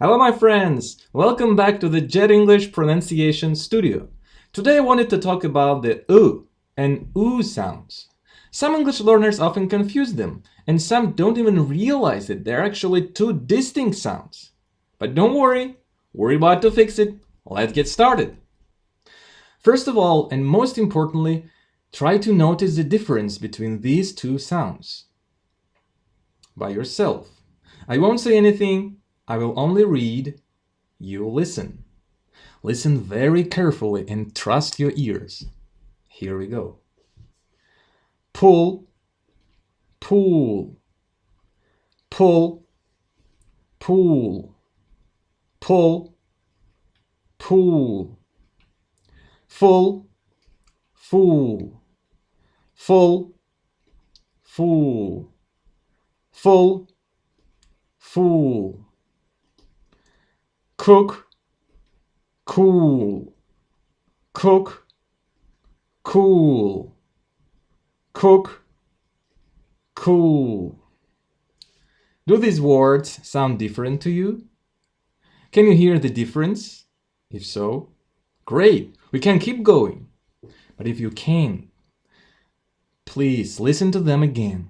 Hello my friends! Welcome back to the Jet English Pronunciation Studio. Today I wanted to talk about the U and U sounds. Some English learners often confuse them, and some don't even realize that they're actually two distinct sounds. But don't worry, we're about to fix it. Let's get started. First of all, and most importantly, try to notice the difference between these two sounds by yourself. I won't say anything. I will only read, you listen. Listen very carefully and trust your ears. Here we go. Pull, pull, pull, pull, pull, pull, full, full, full, full, full, full. Cook, cool, cook, cool, cook, cool. Do these words sound different to you? Can you hear the difference? If so, great, we can keep going. But if you can't, please listen to them again.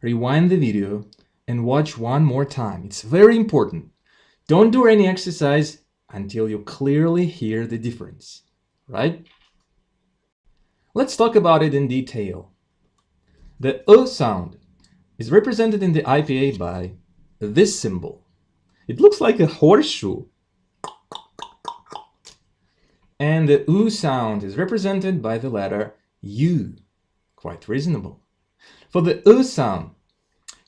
Rewind the video and watch one more time. It's very important. Don't do any exercise until you clearly hear the difference, right? Let's talk about it in detail. The O sound is represented in the IPA by this symbol. It looks like a horseshoe. And the U sound is represented by the letter U. Quite reasonable. For the U sound,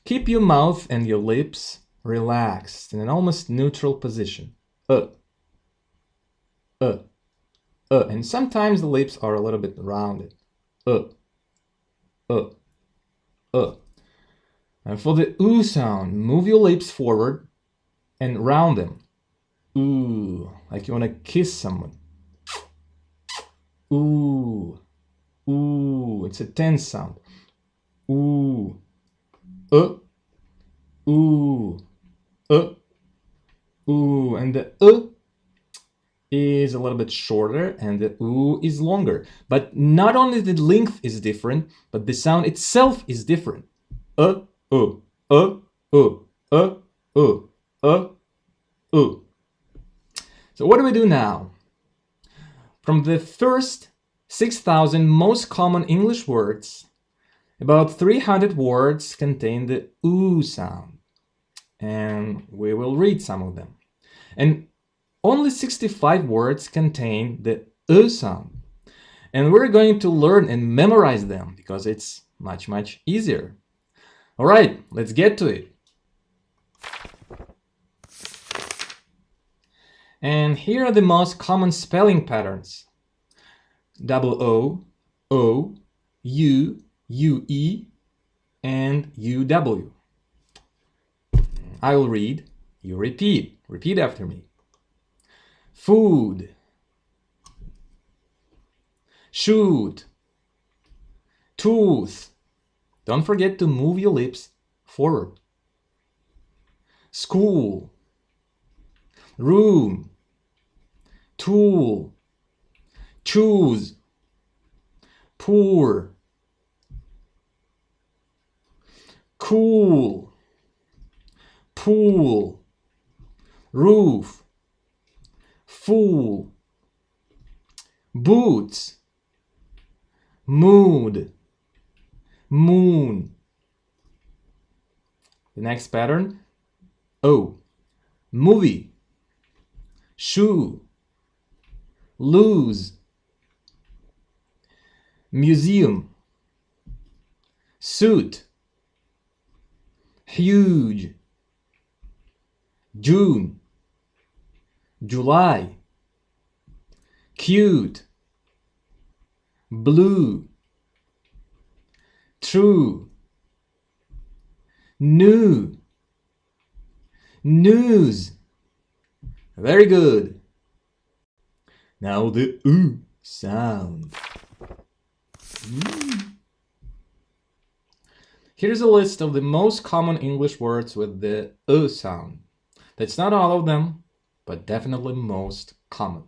keep your mouth and your lips relaxed in an almost neutral position. And sometimes the lips are a little bit rounded. And for the U sound, move your lips forward and round them. Ooh, like you want to kiss someone. Ooh, ooh, it's a tense sound. Ooh, ooh, ooh, and the is a little bit shorter and the U is longer. But not only the length is different, but the sound itself is different. So what do we do now? From the first 6,000 most common English words, about 300 words contain the U sound. And we will read some of them. And only 65 words contain the U sound. And we're going to learn and memorize them because it's much easier. All right, let's get to it. And here are the most common spelling patterns. Double O, O, U, UE, and UW. I will read, you repeat. Repeat after me. Food, shoot, tooth. Don't forget to move your lips forward. School, room, tool, choose, poor, cool, pool, roof, fool, boots, mood, moon. The next pattern, O, movie, shoe, lose, museum, suit, huge, June, July, cute, blue, true, new, news. Very good. Now the U sound. Here's a list of the most common English words with the U sound. That's not all of them, but definitely most common.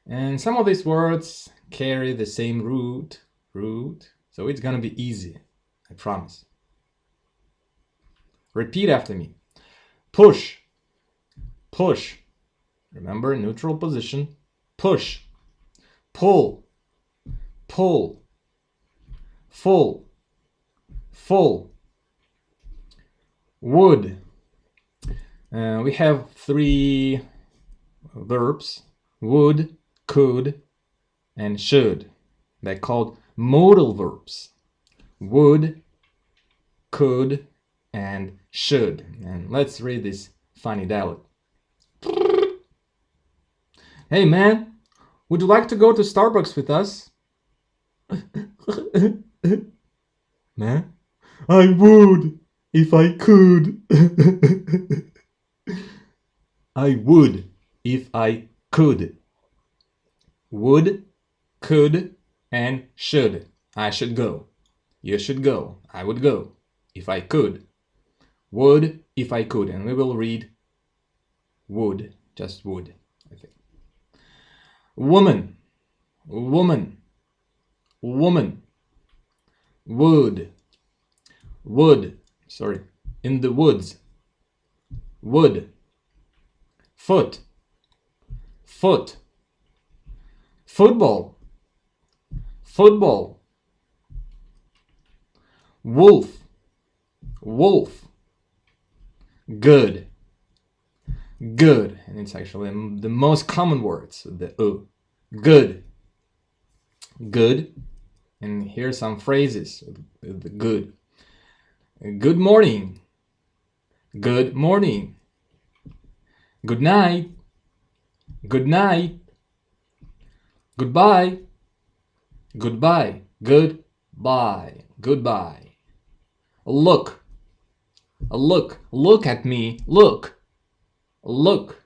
And some of these words carry the same root, so it's gonna be easy, I promise. Repeat after me. Push, push. Remember, neutral position. Push, pull, pull, full, full. Would. We have 3 verbs: would, could, and should. They're called modal verbs. Would, could, and should. And let's read this funny dialogue. Hey man, would you like to go to Starbucks with us? Man, I would if I could. I would if I could. Would, could, and should. I should go. You should go. I would go if I could. Would if I could. And we will read would, just would, I think. Woman, woman, woman. Wood, wood, sorry, in the woods. Wood. Foot, foot. Football, football. Wolf, wolf. Good, good. And it's actually the most common words with the U. Good, good. And here are some phrases with the good. Good morning, good morning. Good night, good night. Goodbye, goodbye, goodbye, goodbye. Look, look, look at me, look, look.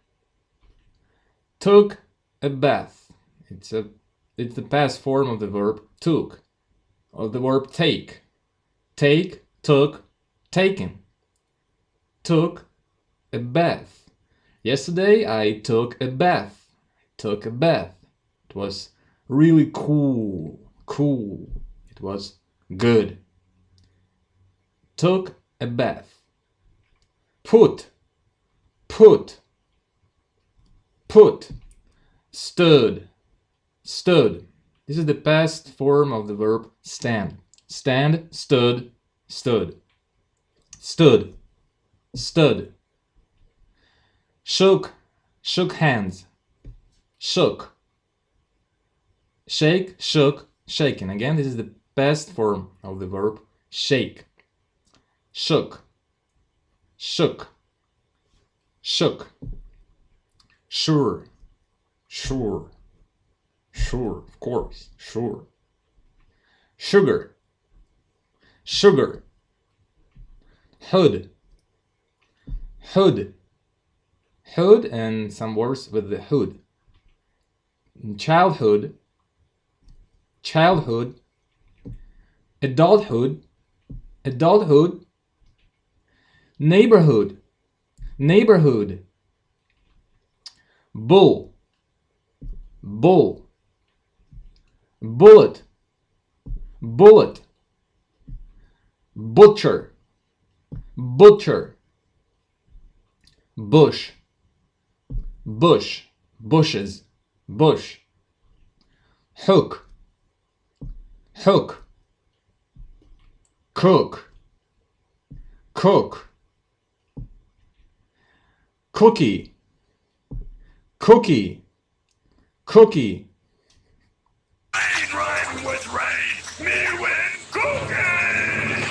Took a bath. It's the past form of the verb took, of the verb take. Take, took, taken. Took a bath. Yesterday I took a bath. Took a bath. It was really cool. Cool. It was good. Took a bath. Put. Put. Put. Stood. Stood. This is the past form of the verb stand. Stand, stood, stood. Stood. Stood. Shook. Shook hands. Shook. Shake, shook, shaken. Again, this is the past form of the verb shake. Shook. Shook. Shook. Sure. Sure. Sure, of course, sure. Sugar. Sugar. Hood. Hood. Hood and some words with the hood. Childhood. Childhood. Adulthood. Adulthood. Neighborhood. Neighborhood. Bull. Bull. Bullet. Bullet. Butcher. Butcher. Bush. Bush. Bushes. Bush. Hook. Hook. Cook. Cook. Cookie. Cookie. Cookie. Rain with rain, me win cookie!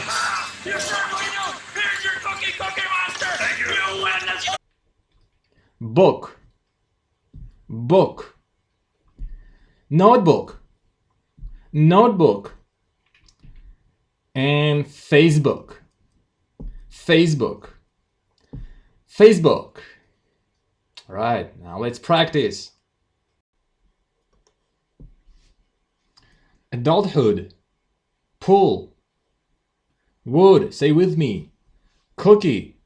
You certainly do! Here's your cookie, Cookie Monster! Thank you! You win this! Book. Book. Notebook. Notebook. And Facebook. Facebook. Facebook. All right, now let's practice. Adulthood. Pull. Would. Say with me. Cookie.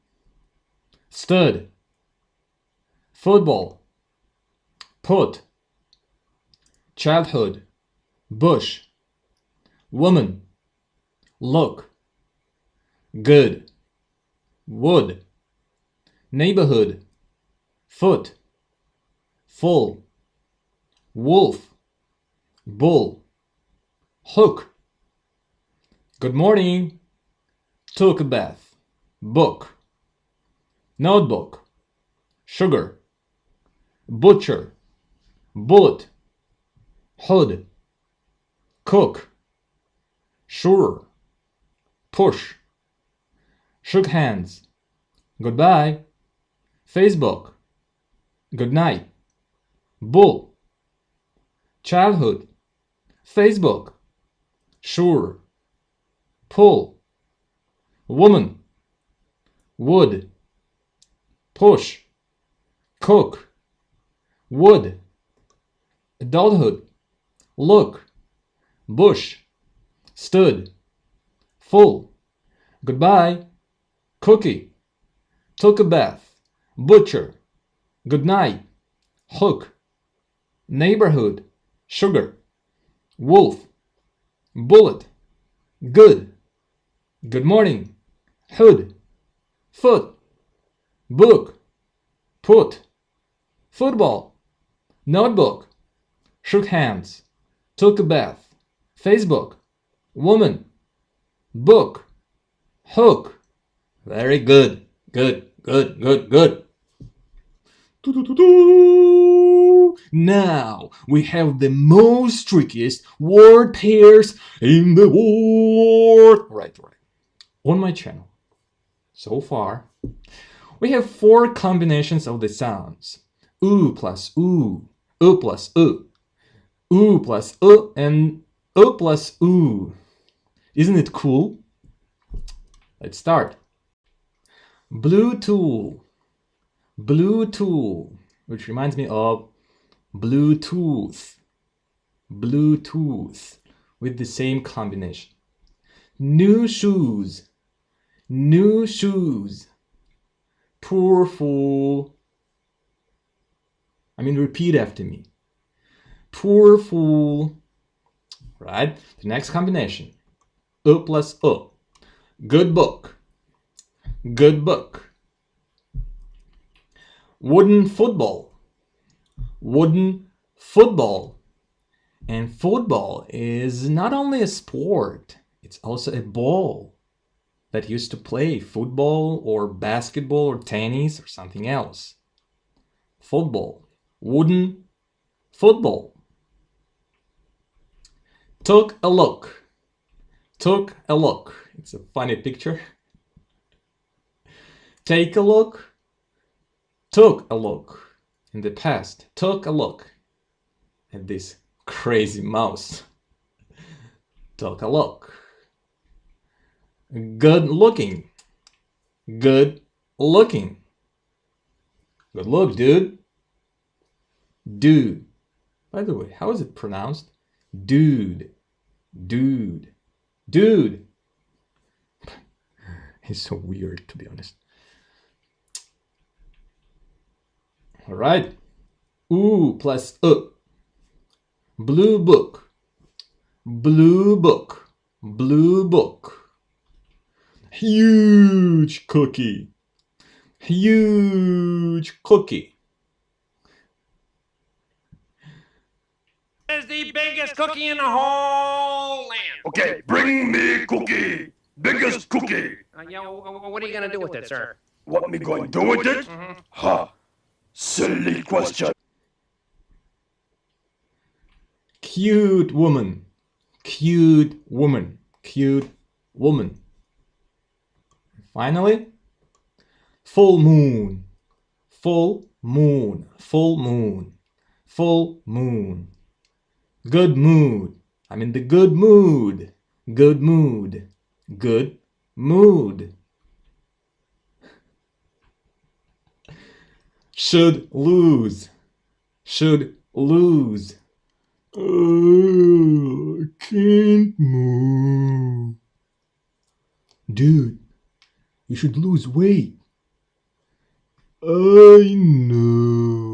Stood. football, put, childhood, bush, woman, look, good, wood, neighborhood, foot, full, wolf, bull, hook, good morning, took a bath, book, notebook, sugar, butcher, bullet, hood, cook, sure, push, shook hands, goodbye, Facebook, good night, bull, childhood, Facebook, sure, pull, woman, wood, push, cook, wood, adulthood, look, bush, stood, full, goodbye, cookie, took a bath, butcher, good night, hook, neighborhood, sugar, wolf, bullet, good, good morning, hood, foot, book, put, football, notebook, shook hands, took a bath, Facebook, woman, book, hook. Very good. Good. Now we have the most trickiest word pairs in the world. Right. On my channel, so far, we have 4 combinations of the sounds. Oo plus oo, oo plus oo, oo plus oo, and oo plus oo. Isn't it cool? Let's start. Blue tool, which reminds me of Bluetooth, with the same combination. New shoes, poor fool. Repeat after me. Poor fool. Right? The next combination. O plus O. Good book. Wooden football. And football is not only a sport, it's also a ball that used to play football or basketball or tennis or something else. Football. Wooden football. Took a look. It's a funny picture. Take a look. Took a look. In the past, took a look at this crazy mouse. Took a look. Good looking. Good look, dude. By the way, how is it pronounced? Dude. It's so weird, to be honest. All right. Oo plus U. Blue book. Huge cookie. Is the biggest cookie in the whole land. Okay, bring me cookie. Biggest cookie. What are you gonna do with it, sir? What me going to do with it? Ha! Silly question. Cute woman. Finally, full moon. Good mood. The good mood. Should lose. Oh, I can't move. Dude, you should lose weight. I know.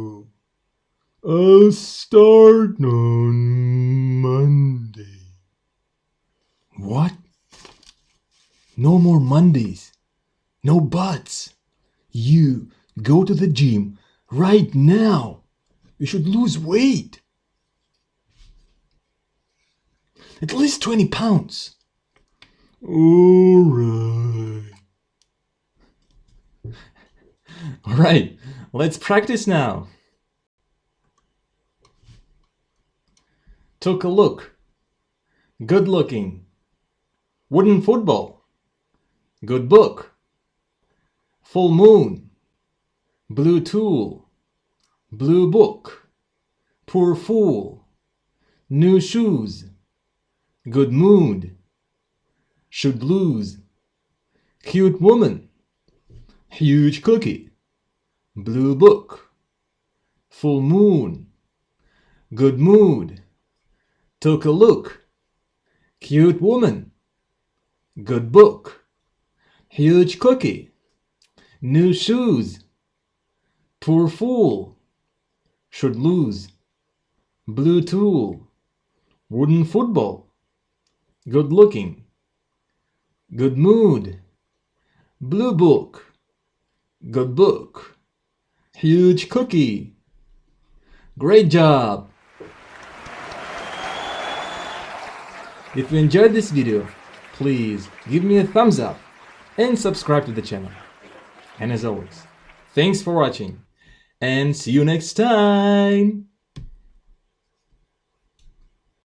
I'll start on Monday. What? No more Mondays. No buts. You go to the gym right now. You should lose weight. At least 20 pounds. Alright. Alright, let's practice now. Took a look. Good looking. Wooden football. Good book. Full moon. Blue tool. Blue book. Poor fool. New shoes. Good mood. Should lose. Cute woman. Huge cookie. Blue book. Full moon. Good mood. Took a look. Cute woman. Good book. Huge cookie. New shoes. Poor fool. Should lose. Blue tool. Wooden football. Good looking. Good mood. Blue book. Good book. Huge cookie. Great job! If you enjoyed this video, please give me a thumbs up and subscribe to the channel. And as always, thanks for watching and see you next time!